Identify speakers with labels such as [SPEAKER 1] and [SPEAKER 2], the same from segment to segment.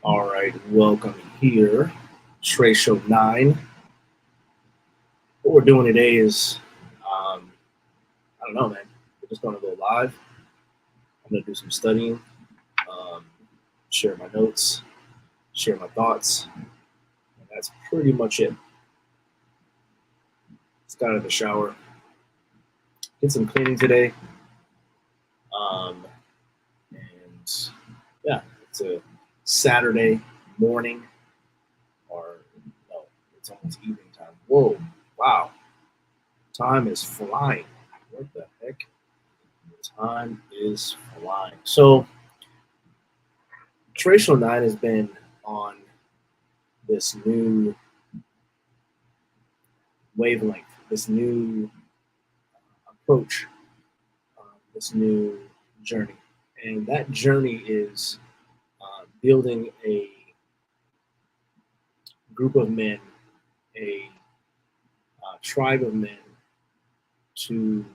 [SPEAKER 1] All right, welcome here, Trey Show 9. What we're doing today is, I don't know, man. We're just going to go live. I'm going to do some studying, um, share my notes, share my thoughts, and that's pretty much it. Just got out of the shower, did some cleaning today, um, and yeah, it's a Saturday morning, or no, it's almost evening time. Whoa, wow, time is flying. What the heck? Time is flying. So, Tracial 9 has been on this new wavelength, this new approach, this new journey. And that journey is building a group of men, a tribe of men to,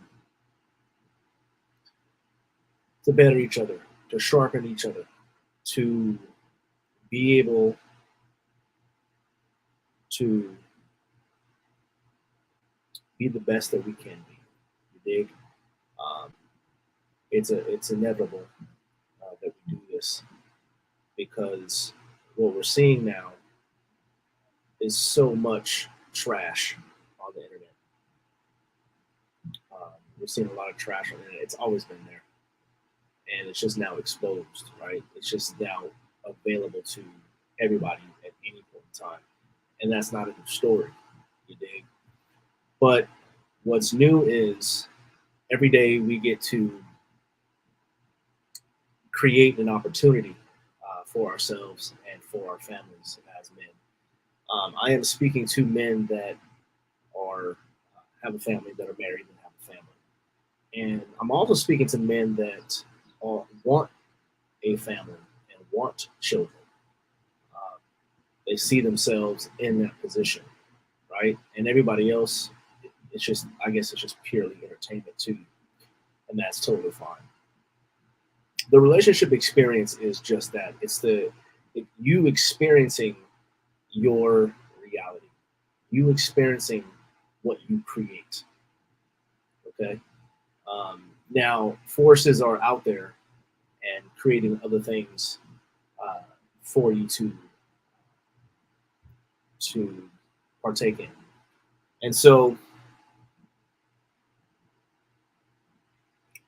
[SPEAKER 1] to better each other, to sharpen each other, to be able to be the best that we can be. You dig? Um, it's inevitable that we do this because what we're seeing now is so much trash on the internet. We're seeing a lot of trash on the internet. It's always been there, and it's just now exposed, right? It's just now available to everybody at any point in time, and that's not a new story. You dig? But what's new is every day we get to create an opportunity for ourselves and for our families as men. I am speaking to men that are have a family, that are married and have a family, and I'm also speaking to men that want a family and want children. Uh, they see themselves in that position, right? And everybody else, it's just, I guess, it's just purely entertainment to you, and that's totally fine. The relationship experience is just that. It's you experiencing your reality, you experiencing what you create. Okay. Now, forces are out there and creating other things uh, for you to partake in. And so,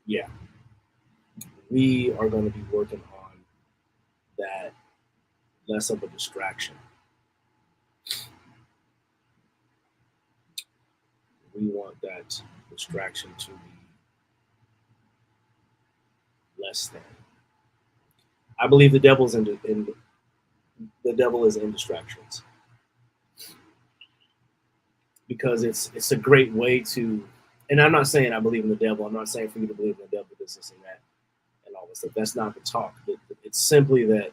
[SPEAKER 1] yeah, we are going to be working on that less of a distraction. We want that distraction to be less than. I believe the devil is in distractions because it's a great way to. And I'm not saying I believe in the devil. I'm not saying for you to believe in the devil, this and that, and all this stuff. That's not the talk. It's simply that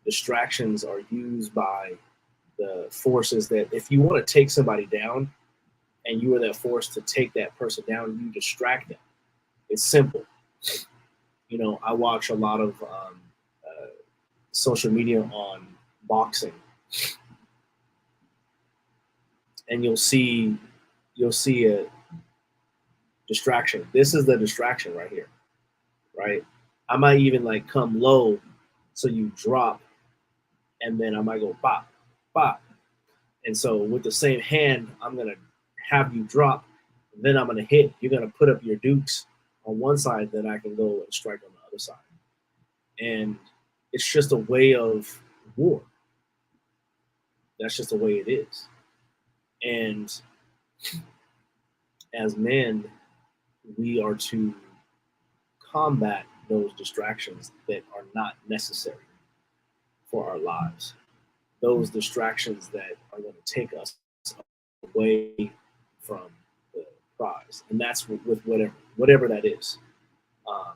[SPEAKER 1] distractions are used by the forces that if you want to take somebody down and you are that force to take that person down, you distract them. It's simple. I watch a lot of social media on boxing, and you'll see a distraction. This is the distraction right here, right? I might even like come low, so you drop, and then I might go pop, pop, and so with the same hand, I'm gonna have you drop, then I'm gonna hit. You're gonna put up your dukes on one side, then I can go and strike on the other side, and it's just a way of war. That's just the way it is. And as men, we are to combat those distractions that are not necessary for our lives. Those distractions that are going to take us away from the prize, and that's with whatever that is. Um,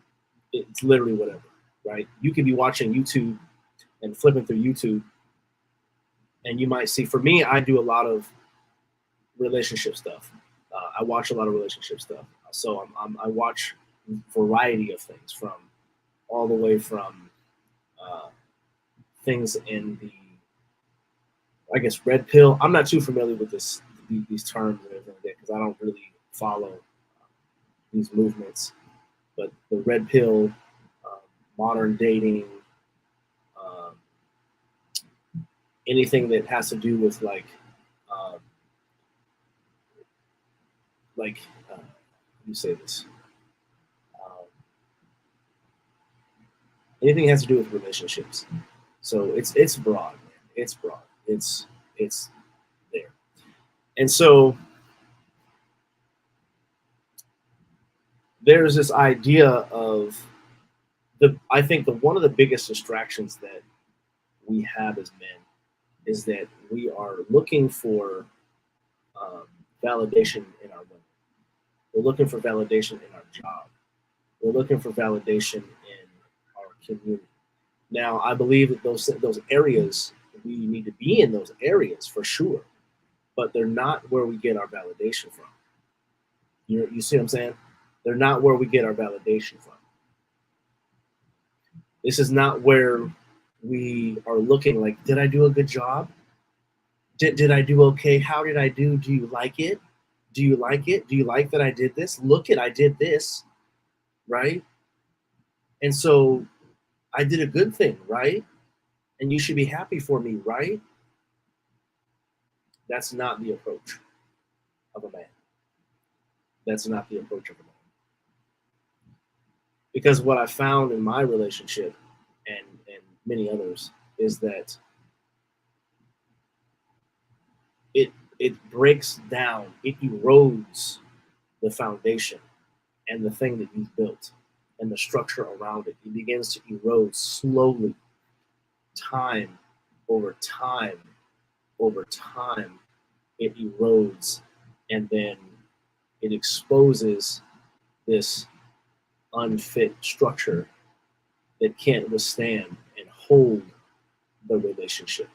[SPEAKER 1] it's literally whatever, right? You could be watching YouTube and flipping through YouTube, and you might see. For me, I do a lot of relationship stuff. I watch a lot of relationship stuff, so I watch variety of things from all the way from uh, things in the, I guess, red pill. I'm not too familiar with these terms and everything like that because I don't really follow these movements. But the red pill, um, modern dating, um, anything that has to do with um, like how do you say this? Um, Anything that has to do with relationships. So it's broad, man. It's broad. It's there. And so there's this idea of I think the one of the biggest distractions that we have as men is that we are looking for um, validation in our women. We're looking for validation in our job. We're looking for validation in our community. Now, I believe that those areas, we need to be in those areas for sure, but they're not where we get our validation from. You see what I'm saying? They're not where we get our validation from. This is not where we are looking like, did I do a good job? Did I do okay? How did I do? Do you like it? Do you like it? Do you like that I did this? Look at I did this, right? And so I did a good thing, right? And you should be happy for me, right? That's not the approach of a man. That's not the approach of a man. Because what I found in my relationship and many others is that it it breaks down, it erodes the foundation and the thing that you've built and the structure around it. It begins to erode slowly, time over time over time. It erodes, and then it exposes this unfit structure that can't withstand and hold the relationship.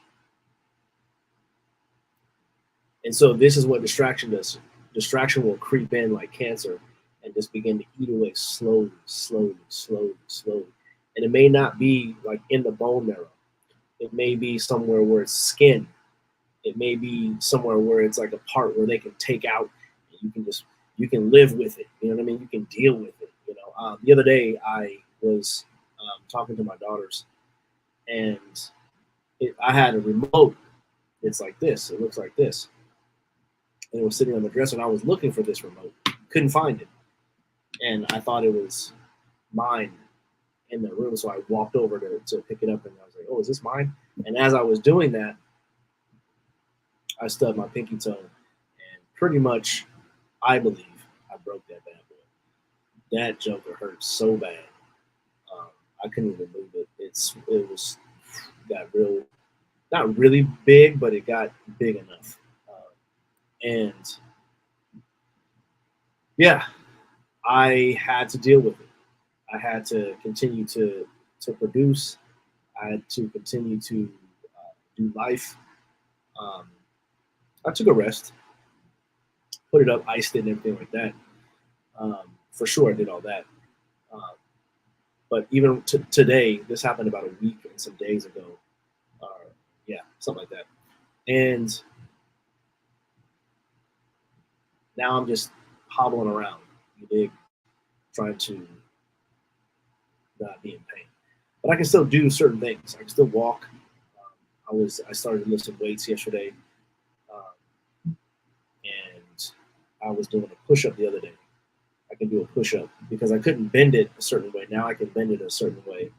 [SPEAKER 1] And so this is what distraction does. Distraction will creep in like cancer and just begin to eat away slowly, slowly, slowly, slowly. And it may not be like in the bone marrow. It may be somewhere where it's skin. It may be somewhere where it's like a part where they can take out. You can live with it. You know what I mean? You can deal with it. The other day I was talking to my daughters, and I had a remote. It's like this. It looks like this, and it was sitting on the dresser. And I was looking for this remote, couldn't find it, and I thought it was mine in the room. So I walked over to pick it up, and I was like, "Oh, is this mine?" And as I was doing that, I stubbed my pinky toe, and pretty much, I believe I broke that bad boy. That joker hurt so bad, um, I couldn't even move it. It was got real, not really big, but it got big enough, and yeah, I had to deal with it. I had to continue to produce. I had to continue to do life. Um, I took a rest, put it up, iced it, and everything like that. For sure, I did all that. Um, but even today, this happened about a week and some days ago, or yeah, something like that. And now I'm just hobbling around, you dig, trying to not be in pain. But I can still do certain things. I can still walk. I started lifting weights yesterday, and I was doing a push up the other day. I can do a push up because I couldn't bend it a certain way. Now I can bend it a certain way.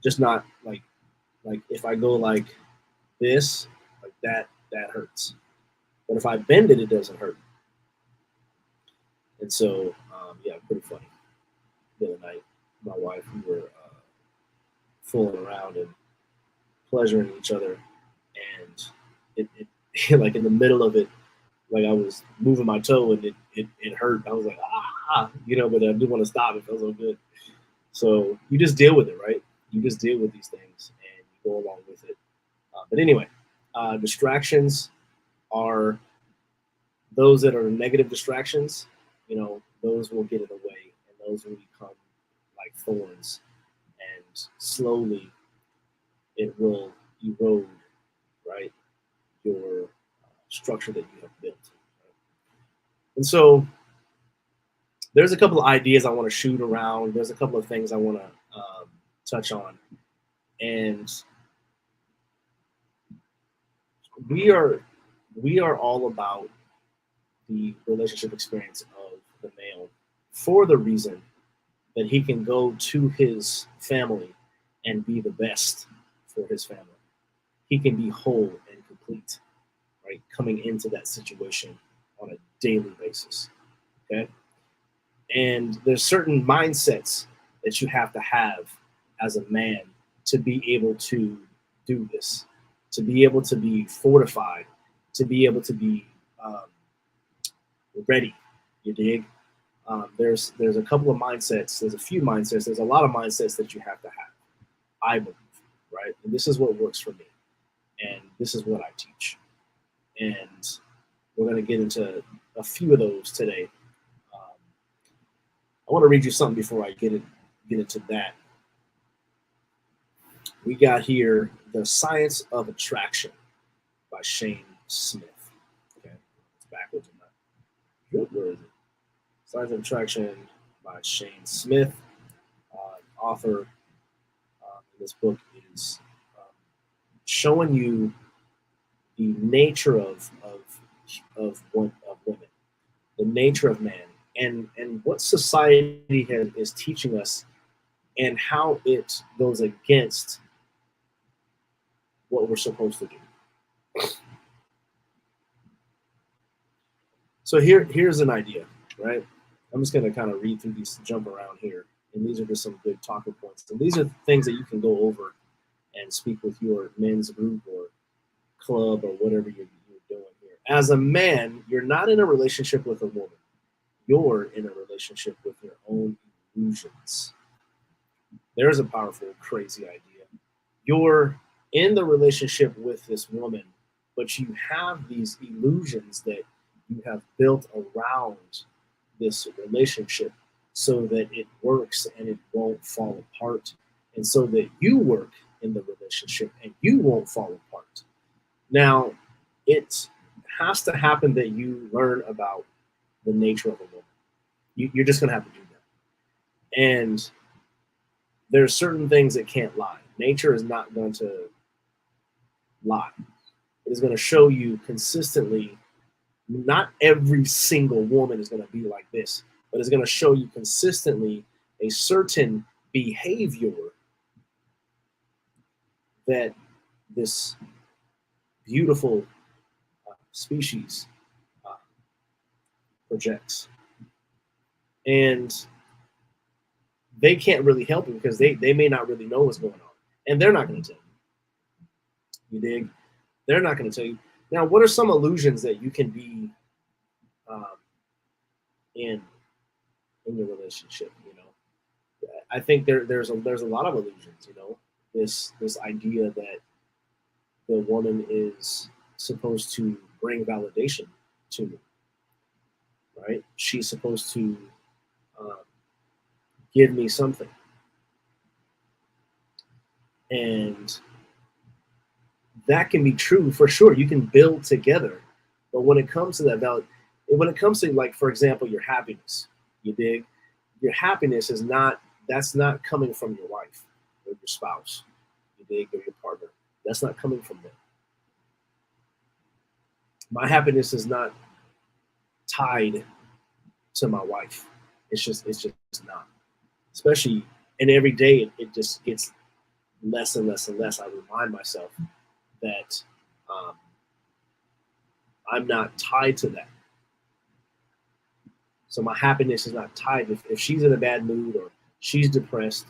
[SPEAKER 1] Just not like if I go like this, like that hurts. But if I bend it, it doesn't hurt. And so yeah, pretty funny. The other night, my wife, we were fooling around and pleasuring each other, and it like in the middle of it, like I was moving my toe and it hurt. I was like, but I do want to stop. It felt so good. So you just deal with it, right? You just deal with these things and you go along with it. But anyway, distractions are those that are negative distractions. Those will get in the way, and those will become like thorns, and slowly it will erode, right, your structure that you have built. Right? And so there's a couple of ideas I want to shoot around. There's a couple of things I want to touch on, and we are we are all about the relationship experience of the male for the reason that he can go to his family and be the best for his family. He can be whole and complete, right? Coming into that situation on a daily basis. Okay. And there's certain mindsets that you have to have as a man to be able to do this, to be able to be fortified, to be able to be ready. You dig? There's a couple of mindsets. There's a few mindsets. There's a lot of mindsets that you have to have. I believe, right? And this is what works for me, and this is what I teach. And we're going to get into a few of those today. Um, I want to read you something before I get into that. We got here The Science of Attraction by Shane Smith. Okay, it's backwards. Good. Where is it? Science of Attraction by Shane Smith. Author in this book is showing you the nature of women, the nature of man, and what society is teaching us, and how it goes against what we're supposed to do. So here's an idea, right? I'm just going to kind of read through these, jump around here, and these are just some good talking points. And these are things that you can go over and speak with your men's group or club or whatever you're doing here. As a man, you're not in a relationship with a woman. You're in a relationship with your own illusions. There's a powerful, crazy idea. You're in the relationship with this woman, but you have these illusions that you have built around this relationship so that it works and it won't fall apart, and so that you work in the relationship and you won't fall apart. Now, it has to happen that you learn about the nature of a woman. You're just going to have to do that. And there's certain things that can't lie. Nature is not going to lie. It is going to show you consistently. Not every single woman is going to be like this, but it's going to show you consistently a certain behavior that this beautiful species projects. And they can't really help it because they may not really know what's going on. And they're not going to tell you. You dig? They're not going to tell you. Now, what are some illusions that you can be in your relationship? You know, I think there's a lot of illusions. You know, this idea that the woman is supposed to bring validation to me, right? She's supposed to give me something, and that can be true for sure. You can build together, but when it comes to that value, when it comes to, like, for example, your happiness, you dig? Your happiness is not, that's not coming from your wife or your spouse, you dig, or your partner. That's not coming from them. My happiness is not tied to my wife. It's just not. Especially, and every day it just gets less and less and less. I remind myself that I'm not tied to that. So my happiness is not tied. If she's in a bad mood, or she's depressed,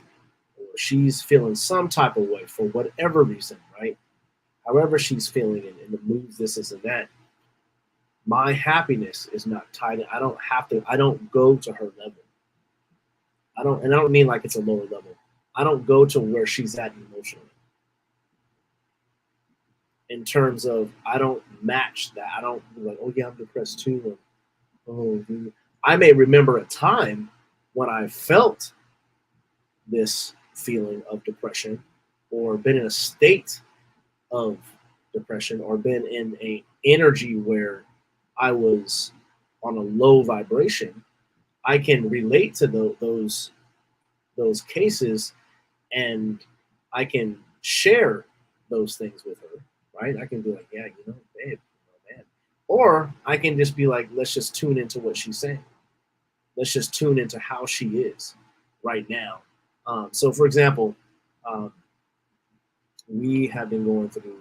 [SPEAKER 1] or she's feeling some type of way for whatever reason, right? However she's feeling, and the moods, this and that, my happiness is not tied. I don't have to. I don't go to her level. And I don't mean like it's a lower level. I don't go to where she's at emotionally. In terms of, I don't match that. I don't be like, oh yeah, I'm depressed too. Or, oh, I may remember a time when I felt this feeling of depression, or been in a state of depression or been in a energy where I was on a low vibration, I can relate to those cases, and I can share those things with her, right? I can be like, yeah, babe, man. Or I can just be like, let's just tune into what she's saying. Let's just tune into how she is right now. So, for example, um, we have been going through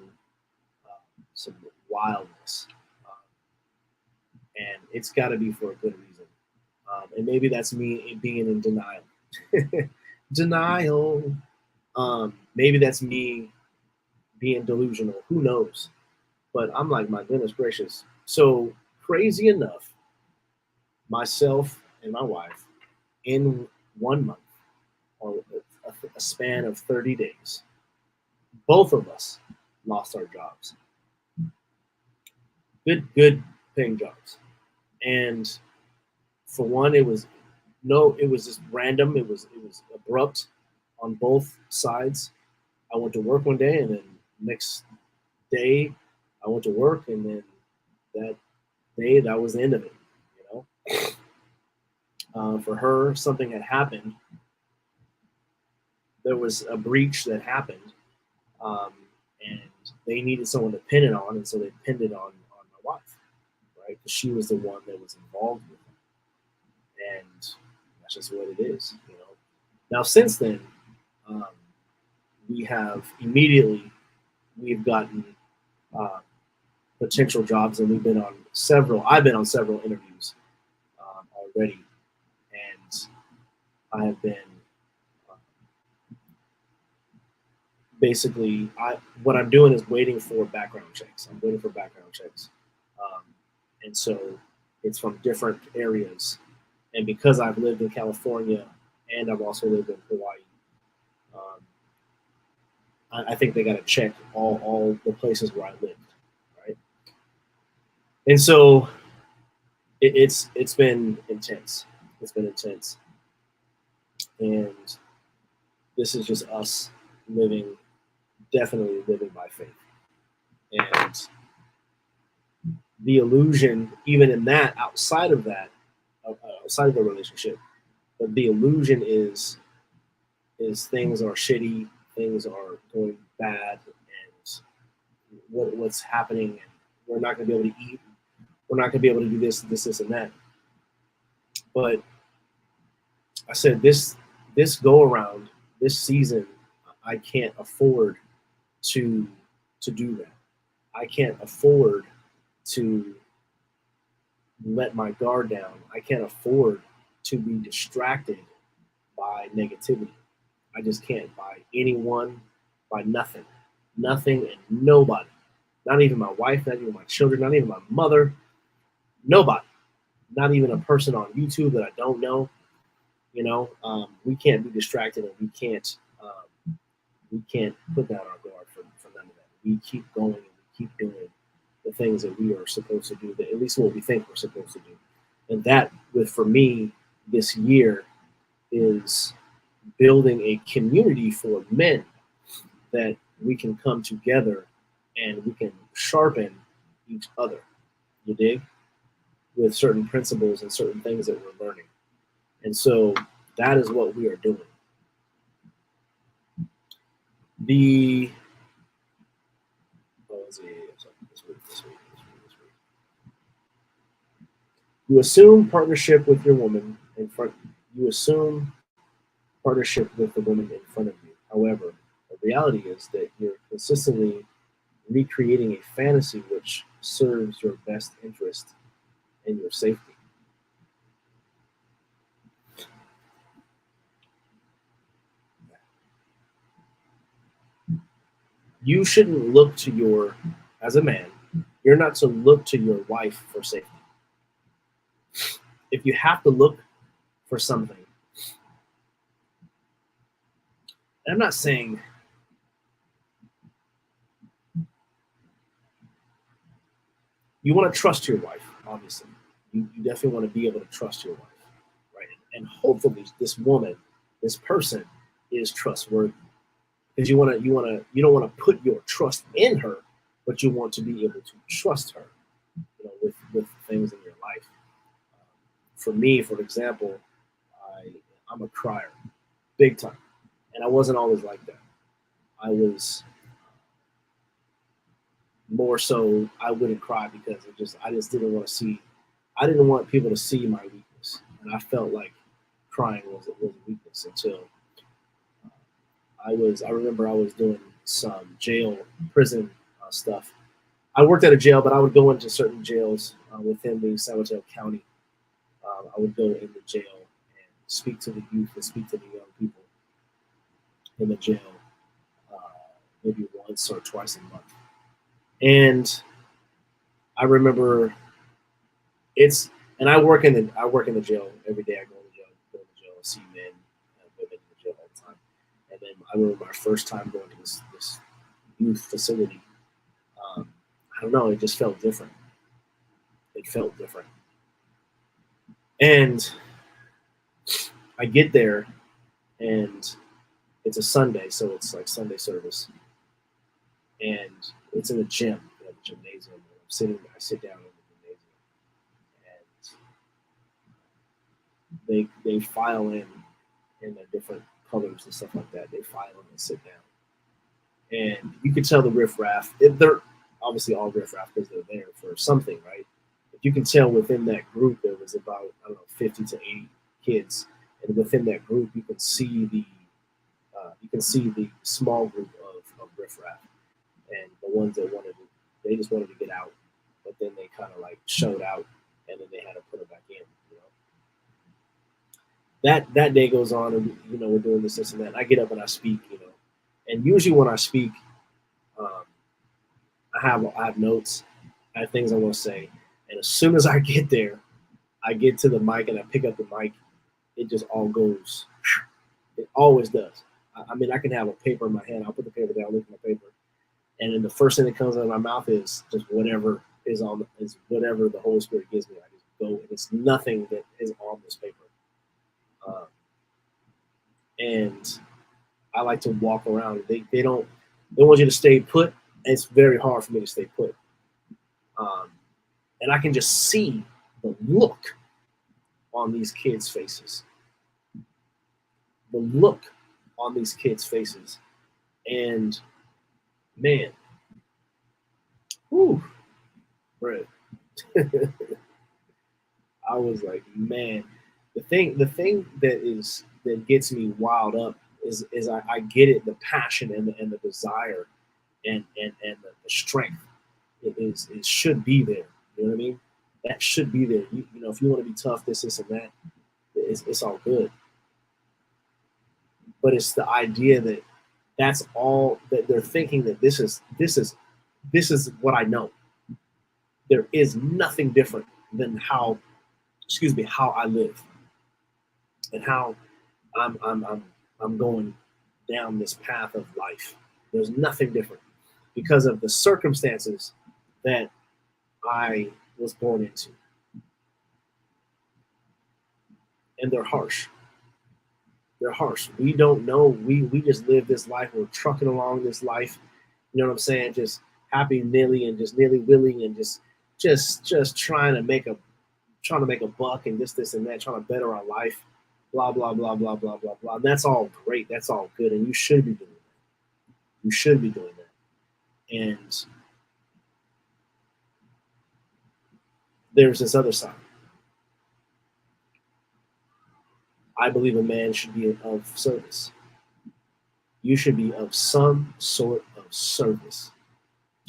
[SPEAKER 1] some wildness, and it's got to be for a good reason. And maybe that's me being in denial. Denial. Maybe that's me being delusional. Who knows? But I'm like, my goodness gracious. So crazy enough, myself and my wife, in 1 month or a span of 30 days, both of us lost our jobs. Good paying jobs. And for one, it was just random. It was abrupt on both sides. I went to work one day, and then next day I went to work, and then that day that was the end of it. You for her, something had happened. There was a breach that happened, um, and they needed someone to pin it on, and so they pinned it on my wife, right? Because she was the one that was involved with it, and that's just what it is. Now, since then, um, we have immediately we've gotten uh, potential jobs, and we've been on several. I've been on several interviews already, and I have been basically what I'm doing is waiting for background checks. I'm waiting for background checks, um, and so it's from different areas. And because I've lived in California and I've also lived in Hawaii, um, I think they got to check all the places where I lived, right? And so it's been intense. It's been intense, and this is just us living, definitely living by faith. And the illusion, even in that, outside of the relationship, but the illusion is things are shitty, things are going bad, and what's happening, and we're not going to be able to eat, we're not going to be able to do this, and that. But I said this go around, this season, I can't afford to do that. I can't afford to let my guard down. I can't afford to be distracted by negativity. I just can't, by anyone, by nothing. Nothing and nobody. Not even my wife, not even my children, not even my mother. Nobody. Not even a person on YouTube that I don't know. We can't be distracted, and we can't put down our guard for none of that. We keep going, and we keep doing the things that we are supposed to do, that at least what we think we're supposed to do. And that, for me, this year is building a community for men that we can come together and we can sharpen each other, you dig? With certain principles and certain things that we're learning. And so that is what we are doing. The You assume partnership with your woman in front. You assume partnership with the woman in front of you. However, the reality is that you're consistently recreating a fantasy which serves your best interest and your safety. You shouldn't look to as a man, you're not to look to your wife for safety. If you have to look for something, and I'm not saying you want to trust your wife, obviously. You definitely want to be able to trust your wife, right? And hopefully this woman, this person is trustworthy. because you don't want to put your trust in her, but you want to be able to trust her, with things in your life. For me, for example, I'm a crier, big time, and I wasn't always like that. I was more so I wouldn't cry because I just didn't want to see. I didn't want people to see my weakness, and I felt like crying was a weakness until I remember I was doing some jail prison stuff. I worked at a jail, but I would go into certain jails within the San Mateo County. I would go in the jail and speak to the youth and speak to the young people in the jail, uh, maybe once or twice a month. And I remember it's and I work in the jail every day. I go to the jail, see men and women in the jail all the time. And then I remember my first time going to this youth facility. Um, I don't know, it just felt different. It felt different. And I get there, and it's a Sunday, so it's like Sunday service, and it's in a gym, the gymnasium. And I sit down in the gymnasium, and they file in their different colors and stuff like that. They file in and sit down, and you could tell the riffraff. They're obviously all riffraff because they're there for something, right? But you can tell within that group there was about, I don't know, 50 to 80 kids, and within that group you can see the small group of riffraff, and the ones that they just wanted to get out, but then they kind of like showed out, and then they had to put it back in. You know, that day goes on, and we're doing this and that. And I get up and I speak, and usually when I speak, um, I have notes, I have things I want to say, and as soon as I get there, I get to the mic and I pick up the mic, it just all goes. It always does. I mean, I can have a paper in my hand. I'll put the paper down, look at my paper, and then the first thing that comes out of my mouth is just whatever is whatever the Holy Spirit gives me. I just go, and it's nothing that is on this paper. Uh, and I like to walk around. They want you to stay put. It's very hard for me to stay put. And I can just see the look on these kids' faces. The look on these kids' faces. And man, whew, Brett. I was like, man, the thing that gets me wild up is I get it, the passion and the desire and the strength. It should be there. You know what I mean? That should be there. If you want to be tough, this and that, it's all good. But it's the idea that that's all that they're thinking, that this is what I know. There is nothing different than how I live and how I'm going down this path of life. There's nothing different because of the circumstances that I was born into, and they're harsh. They're harsh. We don't know. We just live this life. We're trucking along this life. You know what I'm saying? Just happy nilly and just nilly willing and just trying to make a buck and this and that, trying to better our life. Blah blah blah blah blah blah blah. And that's all great. That's all good. And you should be doing that. You should be doing that. And there's this other side. I believe a man should be of service. You should be of some sort of service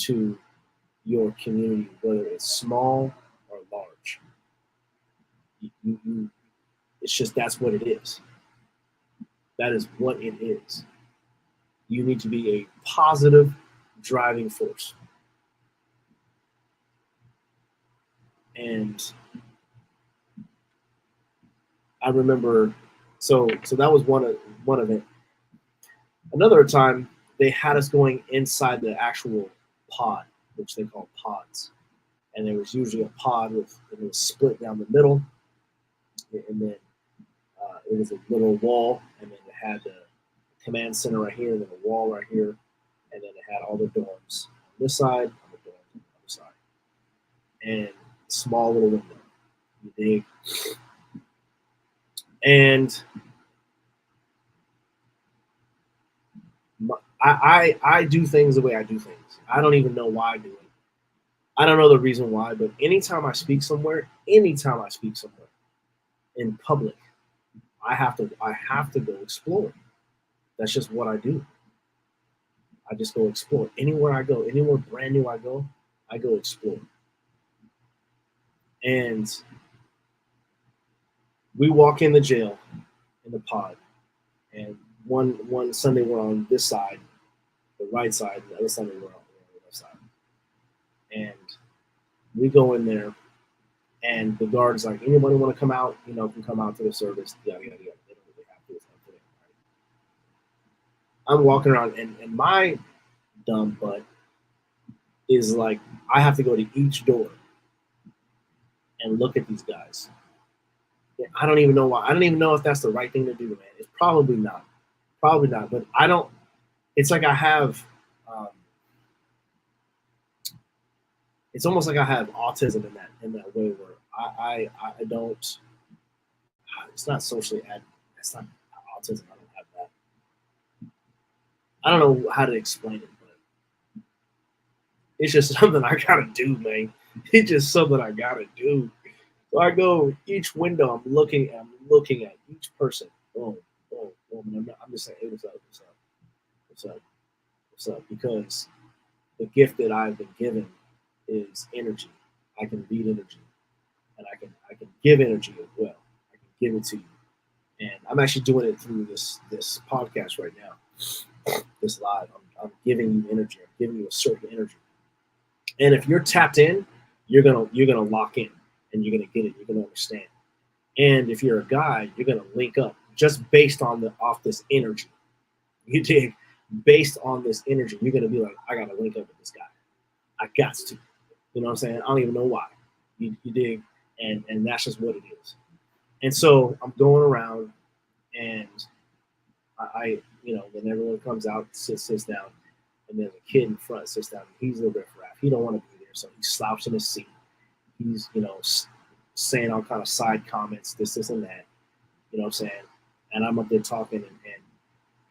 [SPEAKER 1] to your community, whether it's small or large. It's just that's what it is. That is what it is. You need to be a positive driving force. And I remember, so that was one of it. Another time, they had us going inside the actual pod, which they call pods, and there was usually a pod it was split down the middle, and then it was a little wall, and then it had the command center right here, and then a wall right here, and then it had all the dorms on this side, all the dorms on the other side, and small little window. You dig? And I do things the way I do things. I don't even know why I do it. I don't know the reason why, but anytime I speak somewhere in public, I have to go explore. That's just what I do. I just go explore. Anywhere I go, anywhere brand new I go explore. And we walk in the jail in the pod, and one Sunday we're on this side, the right side, and the other Sunday we're on the left side. And we go in there, and the guard's like, anybody want to come out? Can come out to the service. Yada yada yada. They don't really have to. It's up to them, right? I'm walking around, and my dumb butt is like, I have to go to each door and look at these guys. I don't even know why. I don't even know if that's the right thing to do, man. It's probably not. Probably not. But I don't. It's like I have. It's almost like I have autism in that way where I don't. It's not socially. It's not autism. I don't have that. I don't know how to explain it, but it's just something I gotta do, man. It's just something I gotta do. So I go each window. I'm looking at each person. Boom, boom, boom. And I'm just saying, hey, what's up? What's up? What's up? What's up? Because the gift that I've been given is energy. I can read energy, and I can give energy as well. I can give it to you, and I'm actually doing it through this podcast right now. This live, I'm giving you energy. I'm giving you a certain energy, and if you're tapped in, you're gonna lock in, and you're gonna get it. You're gonna understand. And if you're a guy, you're gonna link up just based on off this energy. You dig? Based on this energy, you're gonna be like, I gotta link up with this guy. I got to. You know what I'm saying? I don't even know why. You dig? And that's just what it is. And so I'm going around, and I when everyone comes out, sits down, and there's a kid in front sits down. He's a riffraff. He don't want to be there, so he slouched in his seat. He's saying all kind of side comments, this and that. You know what I'm saying? And I'm up there talking,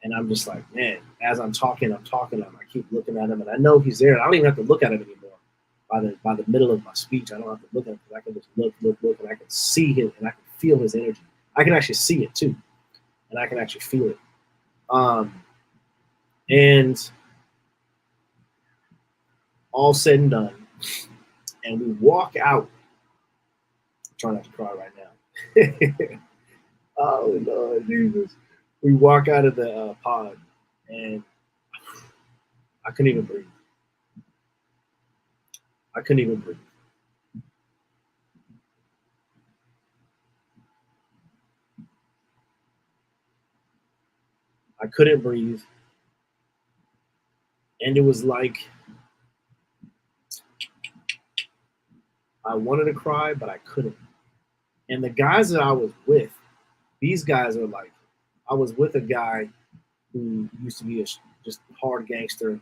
[SPEAKER 1] and I'm just like, man, as I'm talking, I keep looking at him, and I know he's there. I don't even have to look at him anymore. By the middle of my speech, I don't have to look at him because I can just look, and I can see him, and I can feel his energy. I can actually see it too, and I can actually feel it. And all said and done, and we walk out. I'm trying not to cry right now. Oh Lord Jesus! We walk out of the pod, and I couldn't even breathe. I couldn't even breathe. I couldn't breathe. And it was like I wanted to cry, but I couldn't. And the guys that I was with, these guys are like, I was with a guy who used to be a just hard gangster.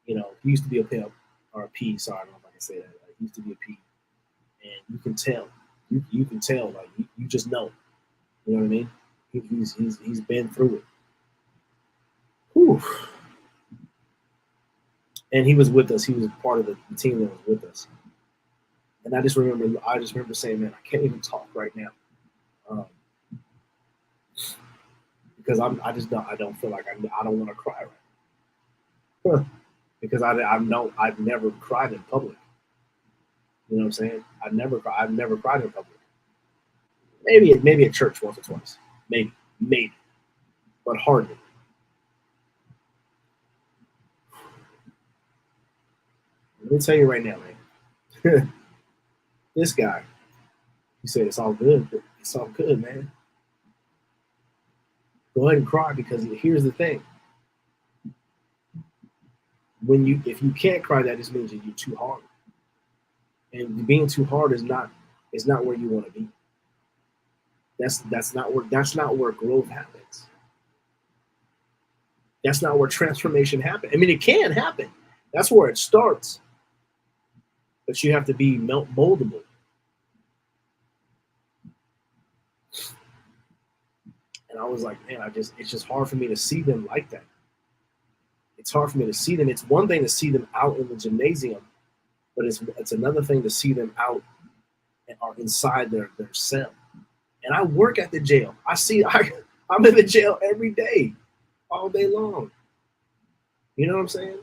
[SPEAKER 1] He used to be a pimp or a P. Sorry, I don't know if I can say that. Like, he used to be a P. And you can tell. You can tell. Like you just know. You know what I mean? He's been through it. Whew. And he was with us. He was part of the team that was with us. And I just remember saying, man, I can't even talk right now. Because I don't feel like I don't want to cry right now. Because I've never cried in public. You know what I'm saying? I've never cried in public. Maybe at church once or twice. Maybe. But hardly. Let me tell you right now, man. This guy, he said it's all good. It's all good, man. Go ahead and cry because here's the thing. If you can't cry, that just means that you're too hard. And being too hard is not where you want to be. That's not where growth happens. That's not where transformation happens. I mean, it can happen. That's where it starts. But you have to be moldable. And I was like, man, it's just hard for me to see them like that. It's hard for me to see them. It's one thing to see them out in the gymnasium, but it's another thing to see them out and are inside their cell. And I work at the jail. I'm in the jail every day, all day long. You know what I'm saying?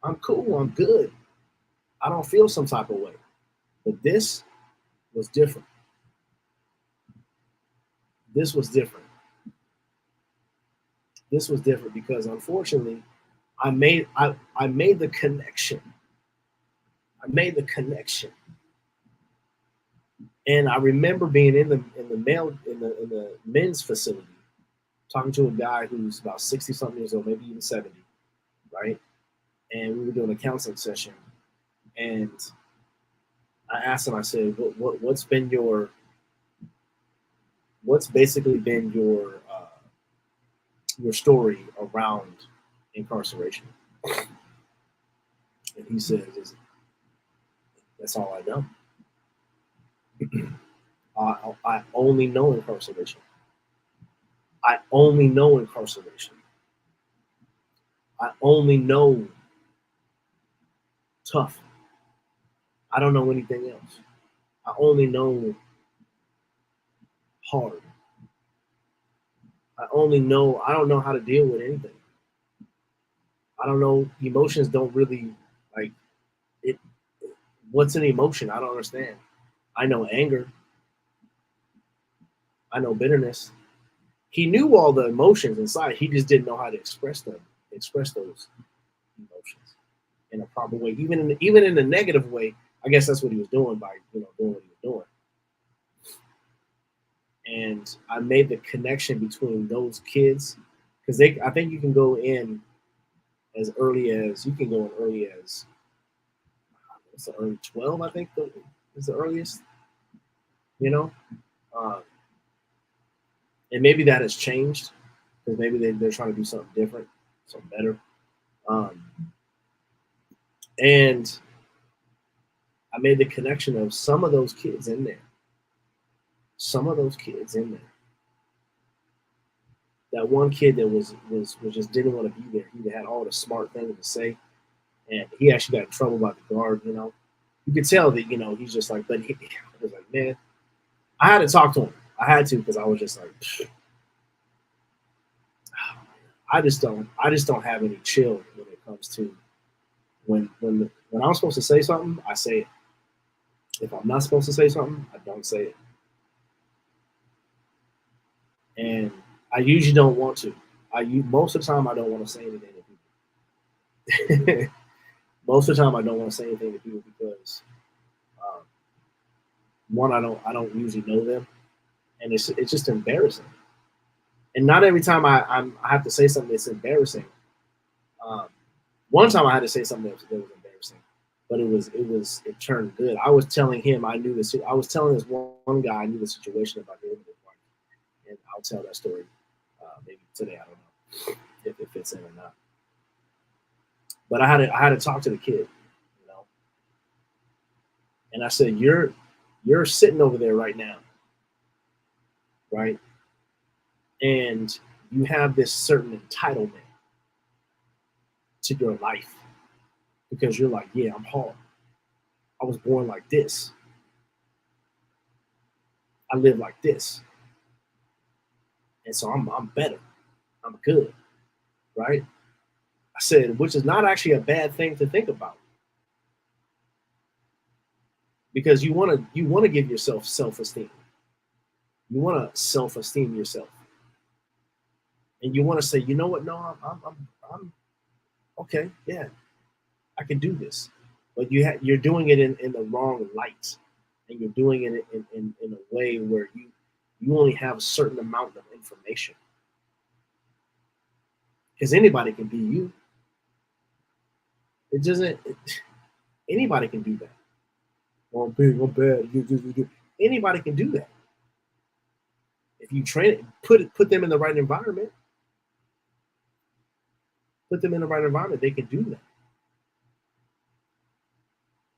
[SPEAKER 1] I'm cool. I'm good. I don't feel some type of way. But this was different. This was different. This was different because unfortunately, I made the connection. I made the connection. And I remember being in the men's facility, talking to a guy who's about 60 something years old, maybe even 70, right? And we were doing a counseling session, and I asked him, I said, what's basically been your story around incarceration? And he said, that's all I know. I only know incarceration. I only know incarceration. I only know tough. I don't know anything else. I only know hard. I don't know how to deal with anything. I don't know. Emotions don't really like it. What's an emotion? I don't understand. I know anger. I know bitterness. He knew all the emotions inside. He just didn't know how to express those emotions in a proper way, even in a negative way. I guess that's what he was doing by doing what he was doing. And I made the connection between those kids because I think you can go in as early as it's the early 12. I think is the earliest. Uh, and maybe that has changed because maybe they're trying to do something different, something better. And I made the connection of some of those kids in there. That one kid that was just didn't want to be there. He had all the smart things to say, and he actually got in trouble by the guard. You could tell that he's just like. But I was like, man, I had to talk to him. I had to because I was just like, I just don't have any chill when it comes to when I'm supposed to say something, I say it. If I'm not supposed to say something, I don't say it. And I usually don't want to. Most of the time I don't want to say anything to people. Most of the time I don't want to say anything to people because one, I don't usually know them, and it's just embarrassing. And not every time I have to say something that's embarrassing. One time I had to say something that was embarrassing, but it turned good. I was telling him I knew this. I was telling this one guy I knew the situation about him, and I'll tell that story maybe today. I don't know if it fits in or not. But I had to talk to the kid, and I said, "You're sitting over there right now, right? And you have this certain entitlement to your life because you're like, yeah, I'm hard. I was born like this. I live like this, and so I'm better. I'm good, right?" I said, which is not actually a bad thing to think about, because you want to give yourself self-esteem. You want to self-esteem yourself, and you want to say, you know what? No, I'm okay. Yeah, I can do this. But you're doing it in the wrong light, and you're doing it in a way where you only have a certain amount of information, because anybody can be you. It doesn't. Anybody can do that. Oh, I'm big, I'm bad. Anybody can do that if you train it, put them in the right environment. put them in the right environment, they can do that.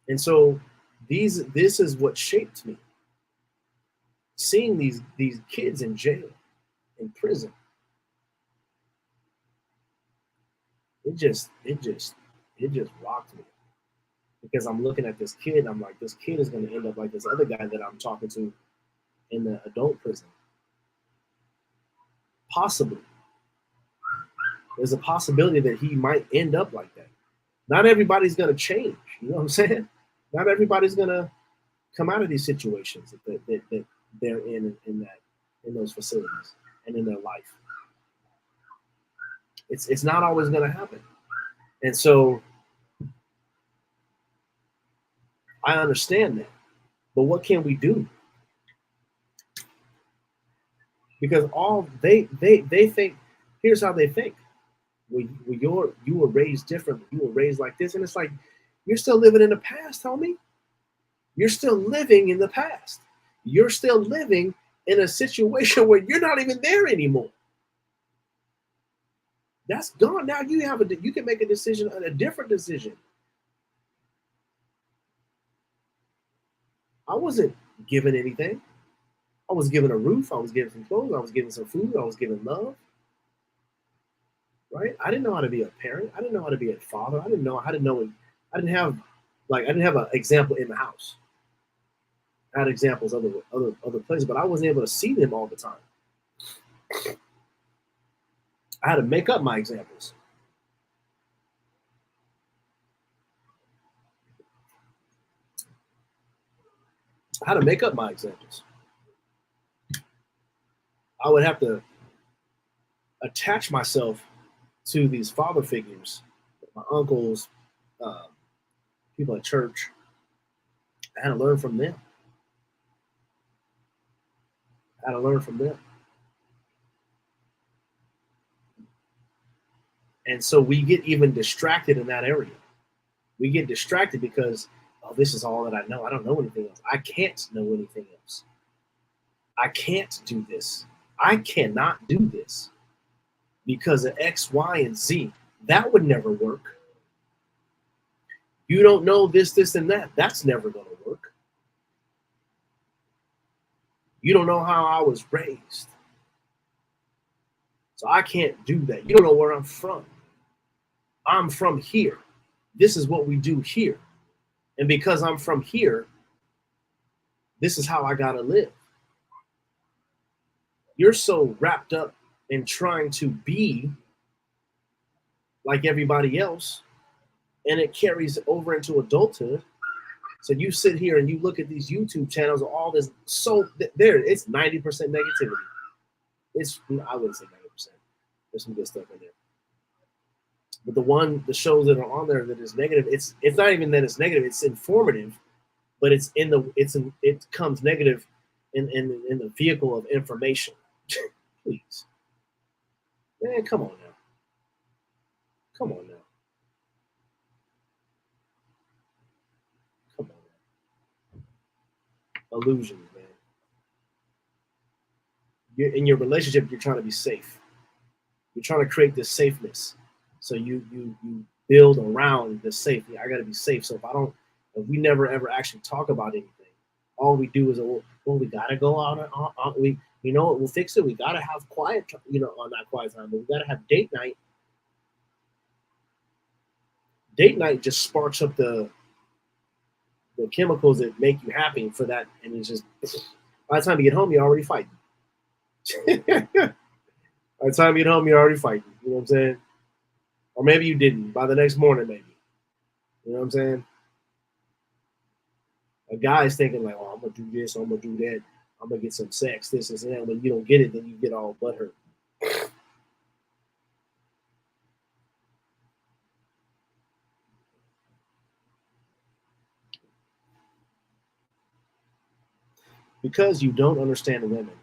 [SPEAKER 1] And so this is what shaped me. Seeing these kids in jail, in prison, it just rocked me. Because I'm looking at this kid, I'm like, this kid is going to end up like this other guy that I'm talking to in the adult prison. Possibly. There's a possibility that he might end up like that. Not everybody's going to change. You know what I'm saying? Not everybody's going to come out of these situations that they're in those facilities and in their life. It's not always going to happen. And so I understand that. But what can we do? Because all they think, here's how they think. You were raised differently. You were raised like this. And it's like, you're still living in the past, homie. You're still living in the past. You're still living in a situation where you're not even there anymore. That's gone. Now you can make a decision, a different decision. I wasn't given anything. I was given a roof. I was given some clothes. I was given some food. I was given love. Right? I didn't know how to be a parent. I didn't know how to be a father. I didn't have an example in the house. I had examples other places, but I wasn't able to see them all the time. I had to make up my examples. I had to make up my examples. I would have to attach myself to these father figures, my uncles, people at church. I had to learn from them. And so we get even distracted in that area. We get distracted because, oh, this is all that I know. I don't know anything else. I can't know anything else. I can't do this. I cannot do this because of X, Y, and Z. That would never work. You don't know this, and that. That's never going to work. You don't know how I was raised. So I can't do that. You don't know where I'm from. I'm from here. This is what we do here. And because I'm from here, this is how I got to live. You're so wrapped up in trying to be like everybody else, and it carries over into adulthood. So you sit here and you look at these YouTube channels, all this, so there, it's 90% negativity. I wouldn't say 90%. There's some good stuff in there. But the shows that are on there that is negative, it's not even that it's negative, it's informative, but it comes negative in the vehicle of information. Please. Man, come on now. Come on now. Come on now. Illusions, man. In your relationship, you're trying to be safe. You're trying to create this safeness. So you build around the safety. I got to be safe. So if we never ever actually talk about anything, all we do is, well, we got to go out. You know what? We'll fix it. We got to have quiet, not quiet time, but we got to have date night. Date night just sparks up the chemicals that make you happy for that. And it's just, by the time you get home, you're already fighting. By the time you get home, you're already fighting. You know what I'm saying? Or maybe you didn't. By the next morning, maybe. You know what I'm saying? A guy's thinking like, oh, I'm going to do this, I'm going to do that. I'm going to get some sex, this and that. When you don't get it, then you get all butthurt. Because you don't understand women,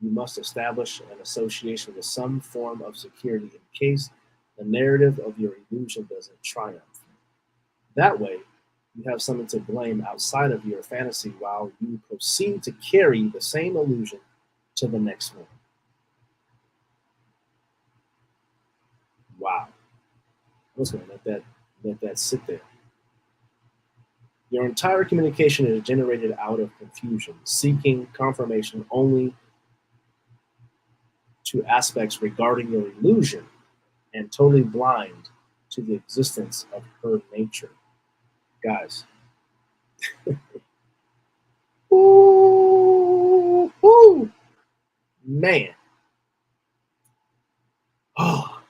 [SPEAKER 1] you must establish an association with some form of security in case the narrative of your illusion doesn't triumph. That way, you have something to blame outside of your fantasy while you proceed to carry the same illusion to the next one. Wow. I'm just gonna let that sit there. Your entire communication is generated out of confusion, seeking confirmation only to aspects regarding your illusion and totally blind to the existence of her nature. Guys, ooh, ooh, man. Oh,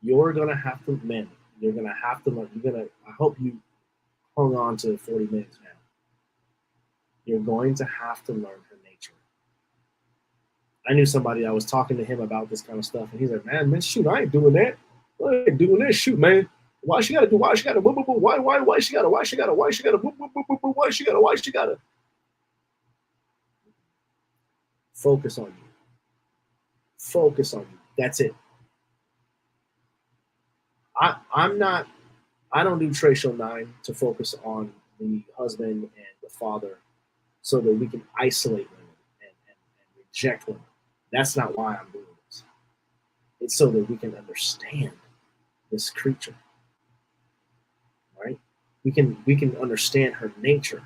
[SPEAKER 1] you're gonna have to, man. You're gonna have to learn. You're gonna. I hope you hung on to 40 minutes, man. You're going to have to learn her nature. I knew somebody. I was talking to him about this kind of stuff, and he's like, "Man, shoot, I ain't doing that. I ain't doing that. Shoot, man. Why she gotta do? Why she gotta? Why she gotta? Why she gotta? Why she gotta? Why she gotta? Why she gotta?" Focus on you. Focus on you. That's it. I'm not. I don't do Tracial 9 to focus on the husband and the father so that we can isolate women and reject women. That's not why I'm doing this. It's so that we can understand this creature, right? We can understand her nature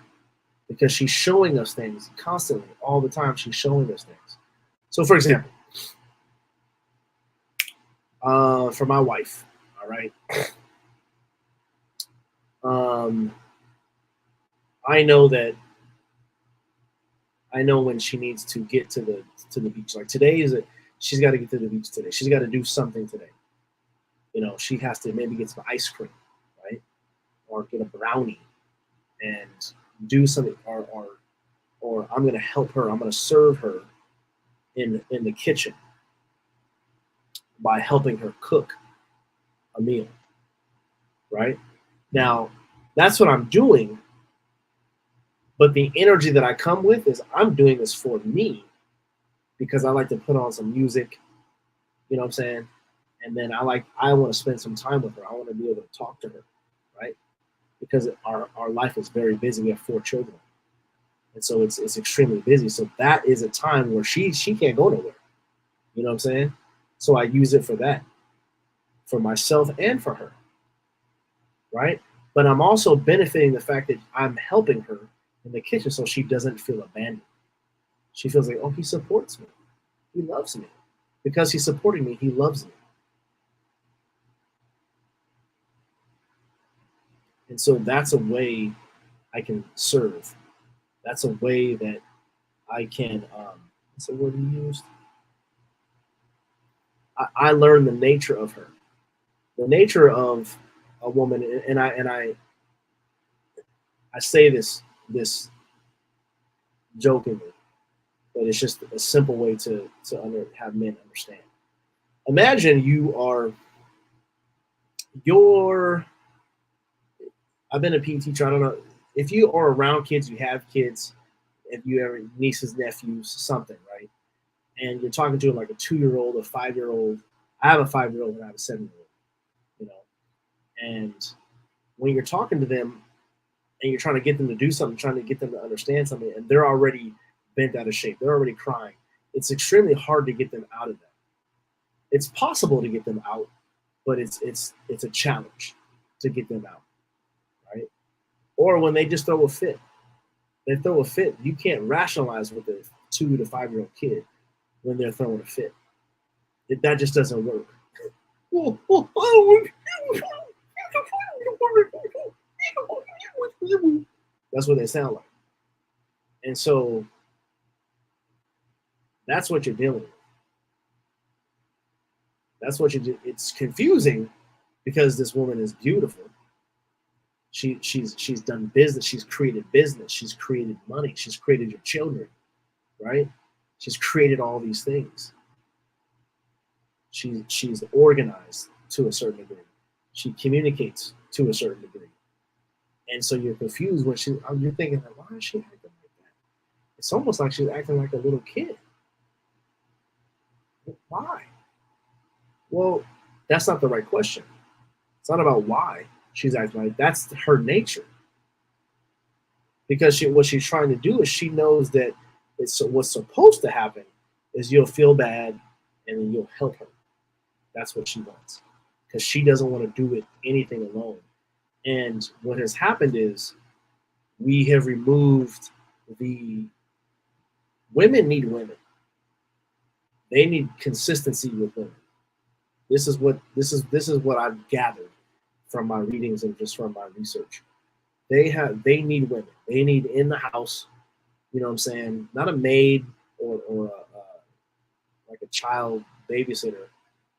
[SPEAKER 1] because she's showing us things constantly, all the time. She's showing us things. So, for example, for my wife, all right, um, I know that I know when she needs to get to the beach. Like today is she's got to get to the beach today. She's got to do something today. You know, she has to maybe get some ice cream, right, or get a brownie and do something, or I'm going to help her. I'm going to serve her in the kitchen by helping her cook a meal, right? Now, that's what I'm doing, but the energy that I come with is I'm doing this for me because I like to put on some music, you know what I'm saying? And then I want to spend some time with her. I want to be able to talk to her, right? Because our life is very busy. We have 4 children. And so it's extremely busy. So that is a time where she can't go nowhere. You know what I'm saying? So I use it for that, for myself and for her, right? But I'm also benefiting the fact that I'm helping her in the kitchen so she doesn't feel abandoned. She feels like, oh, he supports me. He loves me. Because he's supporting me, he loves me. And so that's a way I can serve. That's a way that I can, what's the word he used? I learned the nature of her, the nature of a woman, and I say this jokingly, but it's just a simple way to have men understand. Imagine you're. I've been a PE teacher. I don't know if you are around kids, you have kids, if you ever nieces, nephews, something, right? And you're talking to them like a 2-year-old, a 5-year-old. I have a 5-year-old and I have a 7-year-old, you know. And when you're talking to them and you're trying to get them to do something, trying to get them to understand something, and they're already bent out of shape, they're already crying. It's extremely hard to get them out of that. It's possible to get them out, but it's a challenge to get them out, right? Or when they just throw a fit, they throw a fit. You can't rationalize with a 2 to 5-year-old kid when they're throwing a fit. That just doesn't work. That's what they sound like. And so that's what you're dealing with. That's what you do. It's confusing because this woman is beautiful. She's done business. She's created business. She's created money. She's created your children, right? She's created all these things. She's organized to a certain degree. She communicates to a certain degree. And so you're confused when you're thinking, why is she acting like that? It's almost like she's acting like a little kid. Why? Well, that's not the right question. It's not about why she's acting like that's her nature. Because what she's trying to do is she knows that It's so what's supposed to happen is you'll feel bad and then you'll help her. That's what she wants because she doesn't want to do it anything alone. And what has happened is we have removed the women need women. They need consistency with women. This is what I've gathered from my readings and just from my research. They need women. They need in the house. You know what I'm saying? Not a maid or like a child babysitter.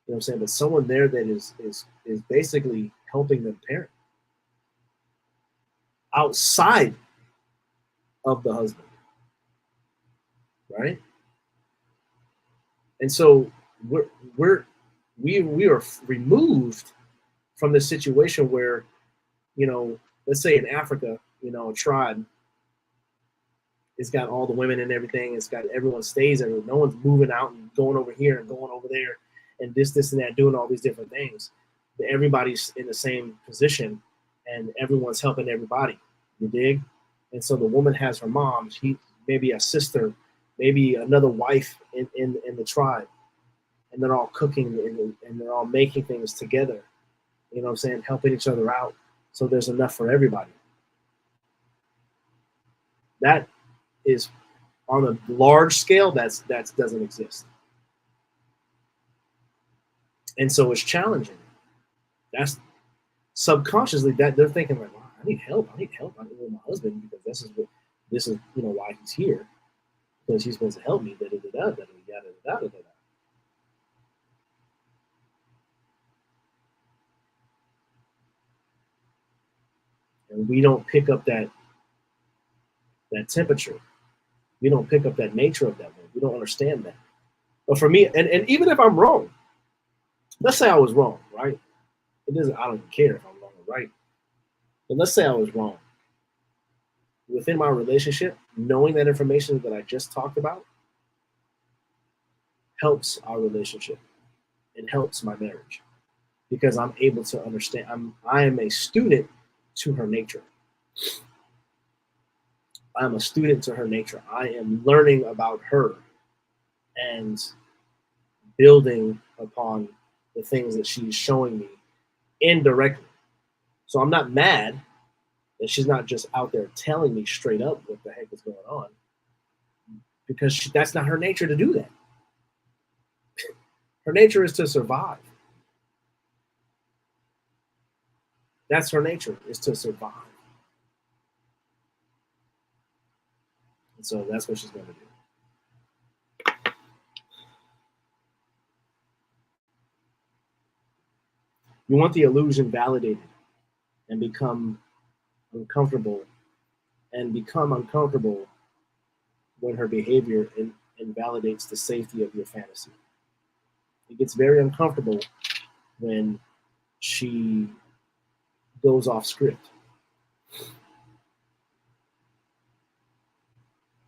[SPEAKER 1] You know what I'm saying? But someone there that is basically helping them parent outside of the husband, right? And so we are removed from the situation where, let's say in Africa, a tribe, it's got all the women and everything. It's got everyone stays there. No one's moving out and going over here and going over there and this and that, doing all these different things. Everybody's in the same position and everyone's helping everybody. You dig? And so the woman has her mom, she maybe a sister, maybe another wife in the tribe, and they're all cooking and they're all making things together. You know what I'm saying? Helping each other out so there's enough for everybody. That is on a large scale. That doesn't exist, and so it's challenging. That's subconsciously that they're thinking like, wow, I need help. I need with my husband because this is why he's here, because he's supposed to help me. And we don't pick up that temperature. We don't pick up that nature of that one. We don't understand that. But for me, and even if I'm wrong, let's say I was wrong, right? I don't care if I'm wrong or right. But let's say I was wrong. Within my relationship, knowing that information that I just talked about helps our relationship. It helps my marriage because I'm able to understand. I am a student to her nature. I'm a student to her nature. I am learning about her and building upon the things that she's showing me indirectly. So I'm not mad that she's not just out there telling me straight up what the heck is going on, because that's not her nature to do that. Her nature is to survive. That's her nature, is to survive. And so that's what she's going to do. You want the illusion validated and become uncomfortable when her behavior invalidates the safety of your fantasy. It gets very uncomfortable when she goes off script.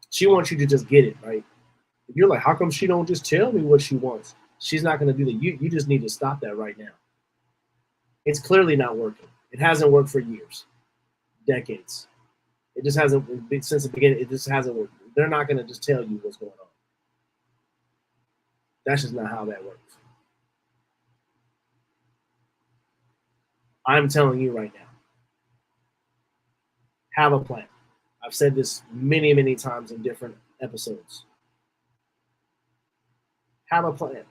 [SPEAKER 1] She wants you to just get it, right? If you're like, how come she don't just tell me what she wants? She's not going to do that. You just need to stop that right now. It's clearly not working. It hasn't worked for years, decades. It just hasn't, since the beginning, it just hasn't worked. They're not going to just tell you what's going on. That's just not how that works. I'm telling you right now, have a plan. I've said this many, many times in different episodes. Have a plan.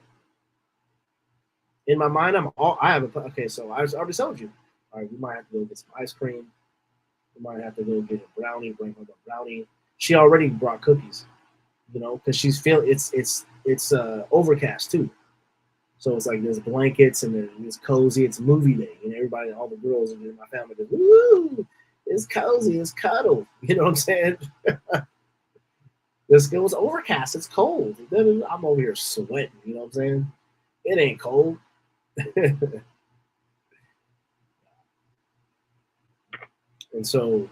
[SPEAKER 1] In my mind, I have a plan. Okay, so I already told you. All right, we might have to go get some ice cream. We might have to go get a brownie, bring home a brownie. She already brought cookies, because she's feeling it's overcast too. So it's like there's blankets and it's cozy. It's movie day, and everybody, all the girls in my family go, "Woo! It's cozy. It's cuddle." You know what I'm saying? It was overcast. It's cold. I'm over here sweating. You know what I'm saying? It ain't cold. And so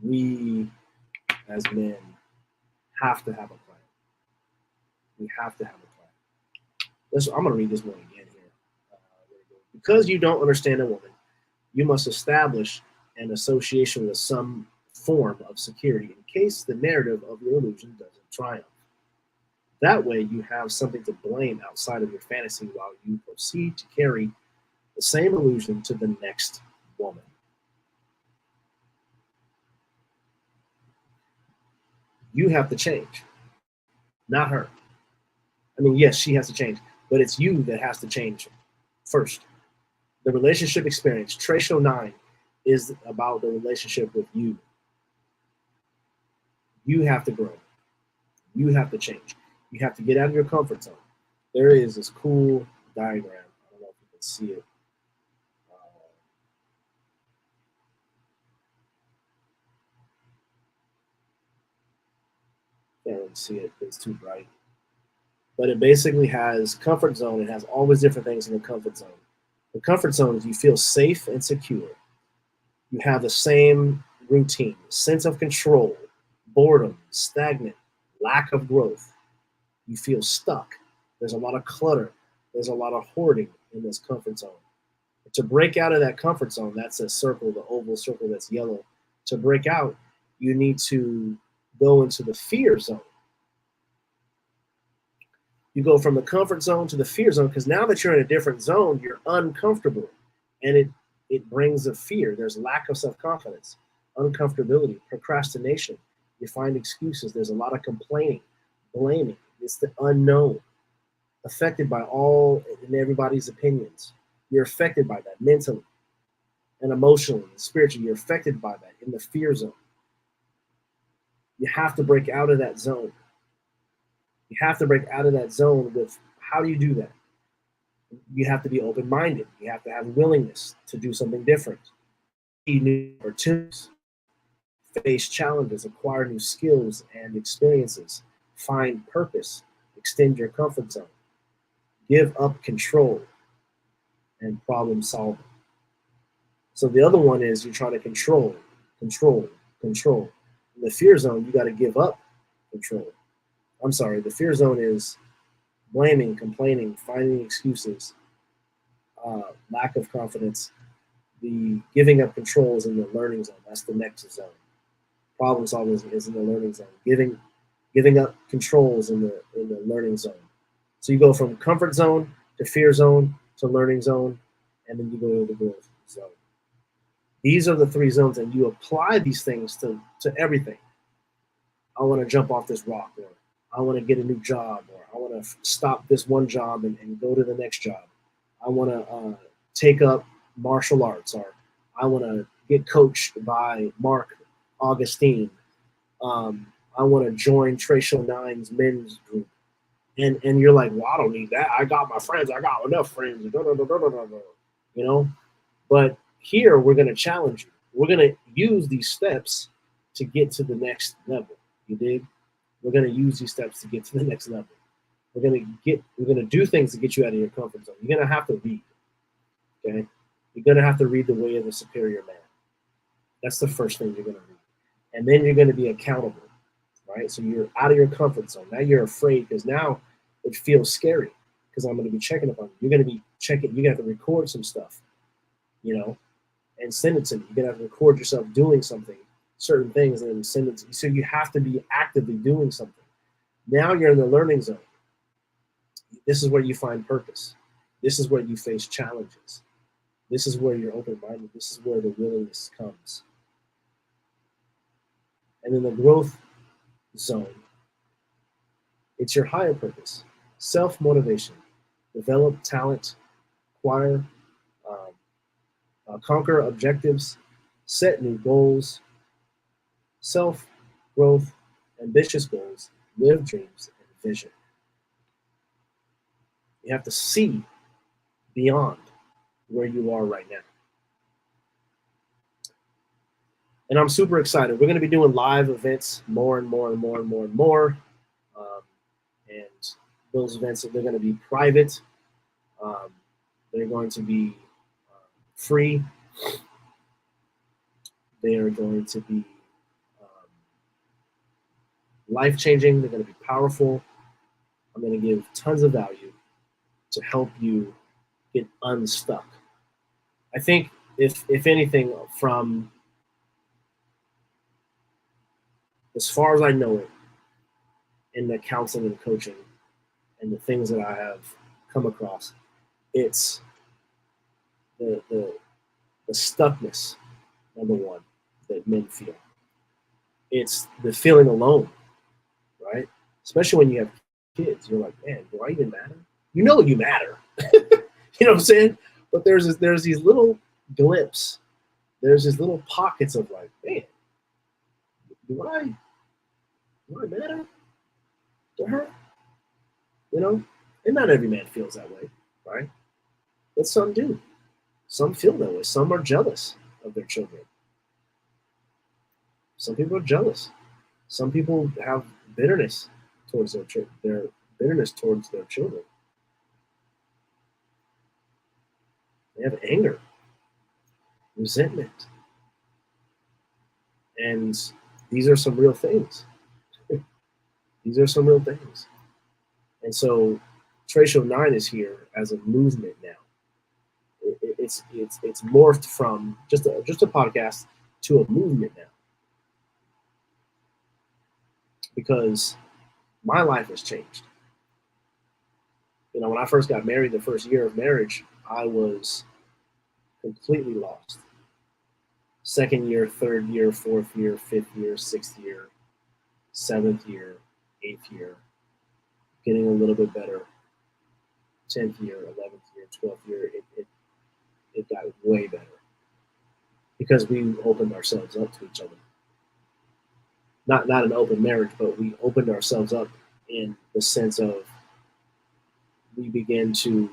[SPEAKER 1] we, as men, have to have a plan. We have to have a plan. I'm going to read this one again here. Because you don't understand a woman, you must establish an association with some form of security and case, the narrative of your illusion doesn't triumph. That way, you have something to blame outside of your fantasy while you proceed to carry the same illusion to the next woman. You have to change, not her. I mean, yes, she has to change, but it's you that has to change first. The relationship experience, Tratio 9, is about the relationship with you. You have to grow. You have to change. You have to get out of your comfort zone. There is this cool diagram. I don't know if you can see it. Can't really see it because it's too bright. But it basically has comfort zone. It has all these different things in the comfort zone. The comfort zone is you feel safe and secure. You have the same routine, sense of control, boredom, stagnant, lack of growth. You feel stuck. There's a lot of clutter. There's a lot of hoarding in this comfort zone. To break out of that comfort zone, that's a circle, the oval circle that's yellow. To break out, you need to go into the fear zone. You go from the comfort zone to the fear zone because now that you're in a different zone, you're uncomfortable, and it brings a fear. There's lack of self-confidence, uncomfortability, procrastination. You find excuses. There's a lot of complaining, blaming. It's the unknown, affected by all and everybody's opinions. You're affected by that mentally and emotionally and spiritually. You're affected by that in the fear zone. You have to break out of that zone. You have to break out of that zone with how do you do that? You have to be open-minded. You have to have willingness to do something different. See new opportunities, face challenges, acquire new skills and experiences, find purpose, extend your comfort zone, give up control, and problem solving. So the other one is you're trying to control, control, control. In the fear zone, you got to give up control. I'm sorry, the fear zone is blaming, complaining, finding excuses, lack of confidence. The giving up control is in the learning zone. That's the next zone. Problem solving is in the learning zone. Giving up controls in the learning zone. So you go from comfort zone to fear zone to learning zone, and then you go to the growth zone. These are the three zones, and you apply these things to everything. I want to jump off this rock, or I want to get a new job, or I want to stop this one job and go to the next job. I want to take up martial arts, or I want to get coached by Mark Augustine. I want to join Tratio 9's men's group. And you're like, well, I don't need that. I got my friends. I got enough friends. You know? But here, we're going to challenge you. We're going to use these steps to get to the next level. You dig? We're going to use these steps to get to the next level. We're going to do things to get you out of your comfort zone. You're going to have to read. Okay? You're going to have to read The Way of the Superior Man. That's the first thing you're going to read. And then you're going to be accountable, right? So you're out of your comfort zone. Now you're afraid because now it feels scary because I'm going to be checking up on you. You're going to be checking. You're going to have to record some stuff, and send it to me. You're going to have to record yourself doing something, certain things, and then send it to me. So you have to be actively doing something. Now you're in the learning zone. This is where you find purpose. This is where you face challenges. This is where you're open-minded. This is where the willingness comes. And in the growth zone, it's your higher purpose, self-motivation, develop talent, acquire, conquer objectives, set new goals, self-growth, ambitious goals, live dreams, and vision. You have to see beyond where you are right now. And I'm super excited. We're going to be doing live events more and more and more and more and more. And those events, they're going to be private. They're going to be free. They are going to be life-changing. They're going to be powerful. I'm going to give tons of value to help you get unstuck. I think if anything, from as far as I know it, in the counseling and coaching and the things that I have come across, it's the the stuckness, number one, that men feel. It's the feeling alone, right? Especially when you have kids, you're like, man, do I even matter? You know you matter. You know what I'm saying? But there's these little glimpses, there's these little pockets of like, man, do I do I matter to her? You know? And not every man feels that way, right? But some do. Some feel that way. Some are jealous of their children. Some people are jealous. Some people have bitterness towards their bitterness towards their children. They have anger, resentment, and these are some real things. These are some real things. And so, Tracial 9 is here as a movement now. It's morphed from just a podcast to a movement now because my life has changed. You know, when I first got married, the first year of marriage, I was completely lost. Second year, third year, fourth year, fifth year, sixth year, seventh year, eighth year, getting a little bit better. 10th year, 11th year, 12th year, it got way better because we opened ourselves up to each other. Not an open marriage, but we opened ourselves up in the sense of we began to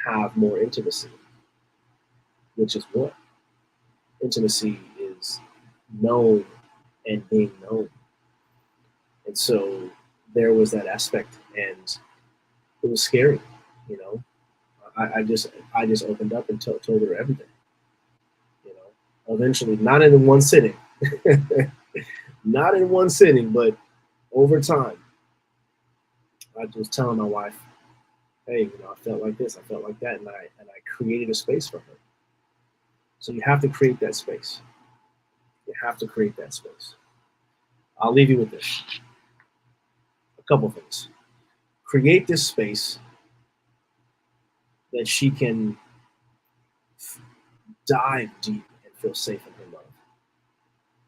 [SPEAKER 1] have more intimacy, which is what? Intimacy is known and being known. And so there was that aspect, and it was scary, you know. I just opened up and told her everything, you know. Eventually, not in one sitting, not in one sitting, but over time, I was telling my wife, "Hey, you know, I felt like this, I felt like that," and I created a space for her. So you have to create that space. You have to create that space. I'll leave you with this. A couple things. Create this space that she can dive deep and feel safe in her love.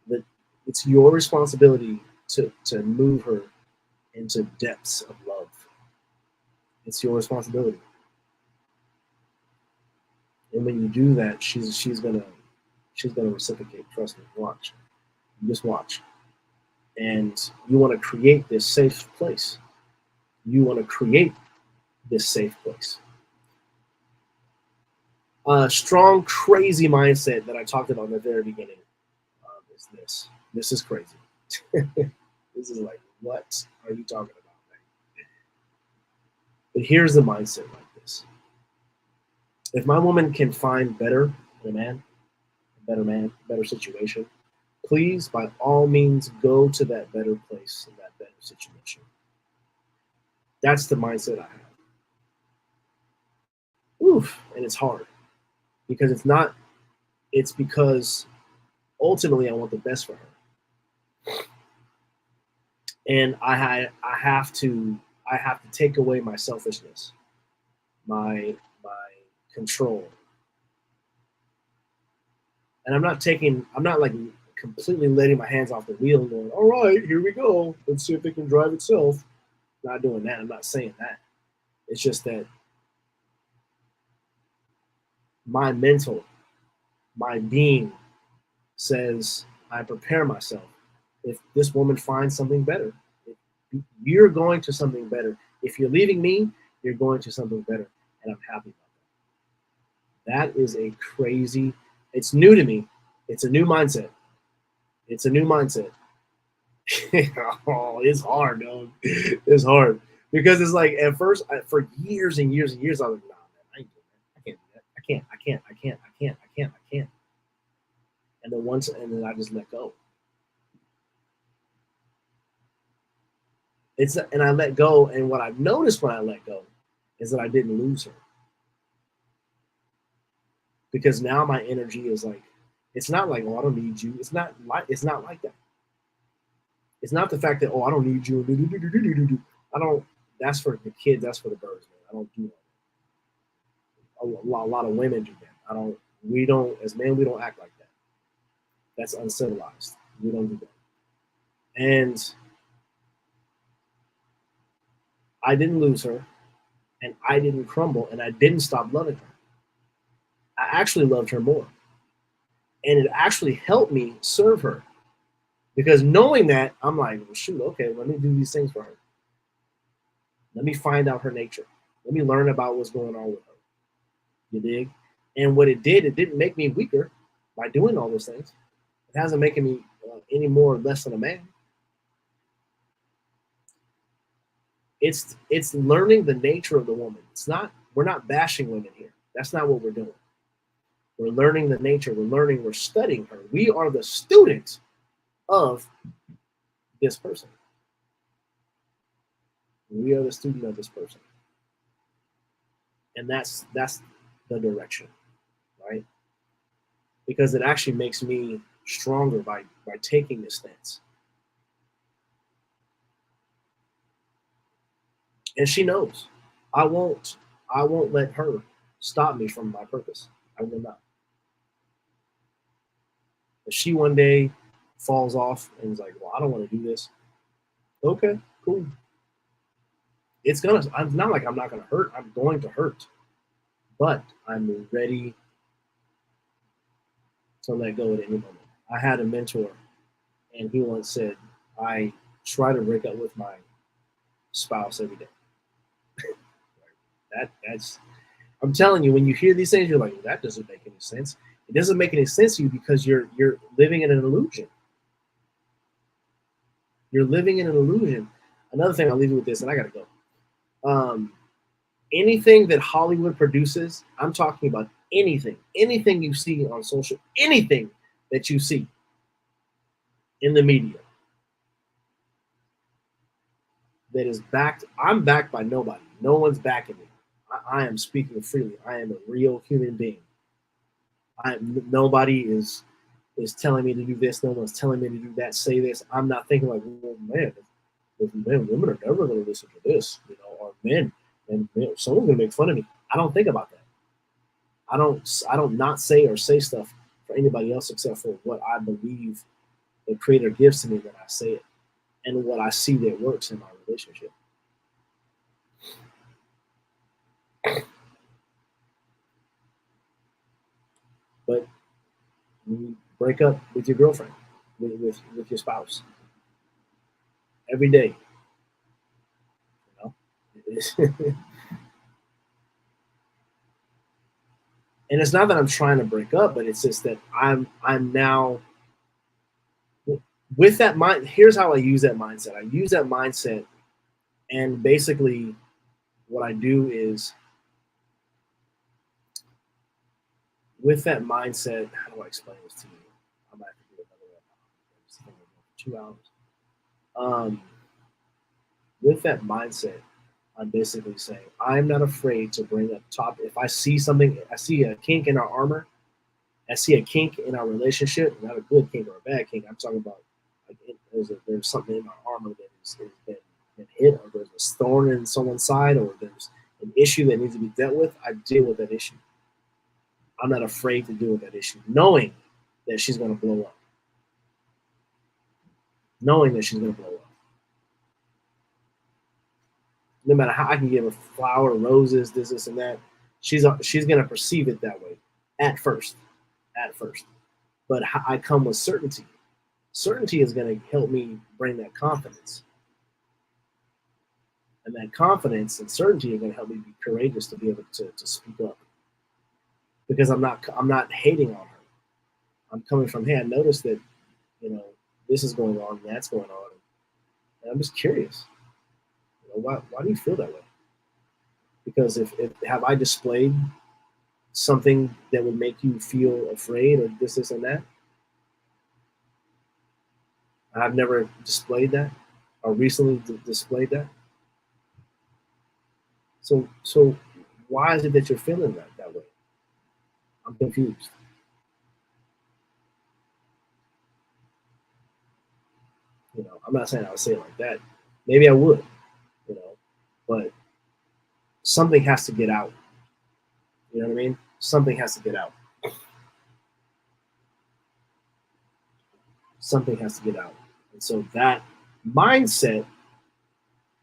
[SPEAKER 1] That it's your responsibility to move her into depths of love. It's your responsibility. And when you do that, she's gonna reciprocate. Trust me. Watch. You just watch. And you want to create this safe place. You want to create this safe place. A strong, crazy mindset that I talked about in the very beginning is this. This is crazy. This is like, what are you talking about, man? But here's the mindset like this. If my woman can find better in a man, better situation, please, by all means, go to that better place and that better situation. That's the mindset I have. Oof, and it's hard because it's because ultimately I want the best for her. And I have to take away my selfishness, my control. And I'm not like completely letting my hands off the wheel and going, all right, here we go. Let's see if it can drive itself. Not doing that. I'm not saying that. It's just that my mental, my being says I prepare myself. If this woman finds something better, if you're going to something better. If you're leaving me, you're going to something better. And I'm happy about that. That is a crazy, it's new to me. It's a new mindset. It's a new mindset. Oh, it's hard, dog. It's hard. Because it's like at first, for years and years and years, I was like, nah, man, I ain't doing that. I can't do that. I can't. And then I just let go. And I let go, and what I've noticed when I let go is that I didn't lose her. Because now my energy is like, it's not like, oh, I don't need you. It's not like that. It's not the fact that, oh, I don't need you. I don't. That's for the kids. That's for the birds, man. I don't do that. A lot of women do that. I don't. We don't. As men, we don't act like that. That's uncivilized. We don't do that. And I didn't lose her, and I didn't crumble, and I didn't stop loving her. I actually loved her more, and it actually helped me serve her because knowing that, I'm like, well, shoot, okay, let me do these things for her. Let me find out her nature. Let me learn about what's going on with her. You dig? And what it did, it didn't make me weaker by doing all those things. It hasn't making me any more or less than a man. It's learning the nature of the woman. It's not, we're not bashing women here. That's not what we're doing. We're learning the nature. We're studying her. We are the students of this person. We are the student of this person. And that's the direction, right? Because it actually makes me stronger by taking this stance. And she knows. I won't let her stop me from my purpose. I will not. If she one day falls off and is like, well, I don't want to do this. Okay, cool. I'm not like I'm not gonna hurt. I'm going to hurt. But I'm ready to let go at any moment. I had a mentor and he once said, I try to break up with my spouse every day. That's I'm telling you, when you hear these things, you're like, well, that doesn't make any sense. It doesn't make any sense to you because you're living in an illusion. You're living in an illusion. Another thing, I'll leave you with this, and I gotta go. Anything that Hollywood produces, I'm talking about anything you see on social, anything that you see in the media that is backed. I'm backed by nobody. No one's backing me. I am speaking freely. I am a real human being. Nobody is telling me to do this. No one's telling me to do that. Say this. I'm not thinking like, well, man, women are never going to listen to this, or men, and someone's going to make fun of me. I don't think about that. I don't not say or say stuff for anybody else except for what I believe the Creator gives to me that I say it, and what I see that works in my relationship. But you break up with your girlfriend, with your spouse, every day. And it's not that I'm trying to break up, but it's just that I'm now with that mind. Here's how I use that mindset. I use that mindset, and basically what I do is with that mindset, how do I explain this to you? I might have to do another 2 hours. With that mindset, I'm basically saying I'm not afraid to bring up top. If I see something, I see a kink in our armor, I see a kink in our relationship, not a good kink or a bad kink. I'm talking about like there's something in our armor that has been hit, or there's a thorn in someone's side, or there's an issue that needs to be dealt with. I deal with that issue. I'm not afraid to deal with that issue, knowing that she's going to blow up. Knowing that she's going to blow up. No matter how I can give her flower, roses, this, and that, she's going to perceive it that way at first. But I come with certainty. Certainty is going to help me bring that confidence. And that confidence and certainty are going to help me be courageous to be able to speak up. Because I'm not hating on her. I'm coming from, hey, I noticed that, this is going on, that's going on. And I'm just curious. Why do you feel that way? Because if have I displayed something that would make you feel afraid or this and that? I've never displayed that or recently displayed that. So why is it that you're feeling that way? I'm confused. You know, I'm not saying I would say it like that. Maybe I would, you know, but something has to get out. You know what I mean? Something has to get out. Something has to get out. And so that mindset,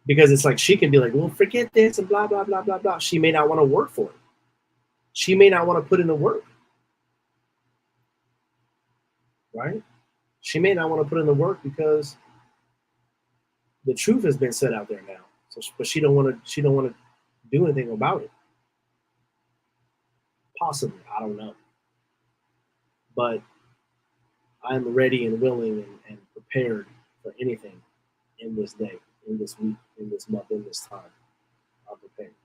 [SPEAKER 1] because it's like she can be like, well, forget this and blah, blah, blah, blah, blah. She may not want to work for it. She may not want to put in the work, right? She may not want to put in the work because the truth has been set out there now. So, but she don't want to. She don't want to do anything about it. Possibly, I don't know. But I'm ready and willing and prepared for anything in this day, in this week, in this month, in this time. I'm prepared.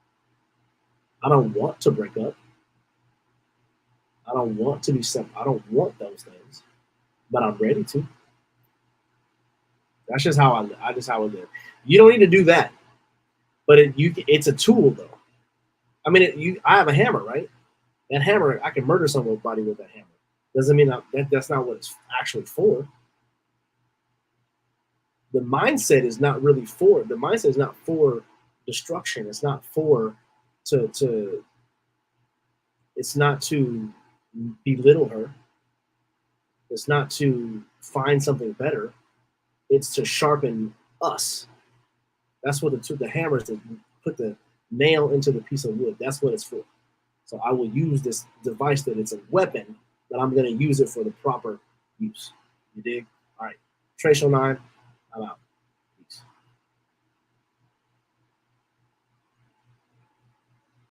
[SPEAKER 1] I don't want to break up. I don't want to be separate. I don't want those things, but I'm ready to. That's just how I live. I just how I live. You don't need to do that, but it's a tool though. I mean, I have a hammer, right? That hammer, I can murder somebody with that hammer. Doesn't mean that's not what it's actually for. The mindset is not really for. The mindset is not for destruction. It's not for to. It's not to belittle her. It's not to find something better. It's to sharpen us. That's what the hammer is, to put the nail into the piece of wood. That's what it's for. So I will use this device that it's a weapon, but I'm going to use it for the proper use. You dig? All right. Trace 09, I'm out.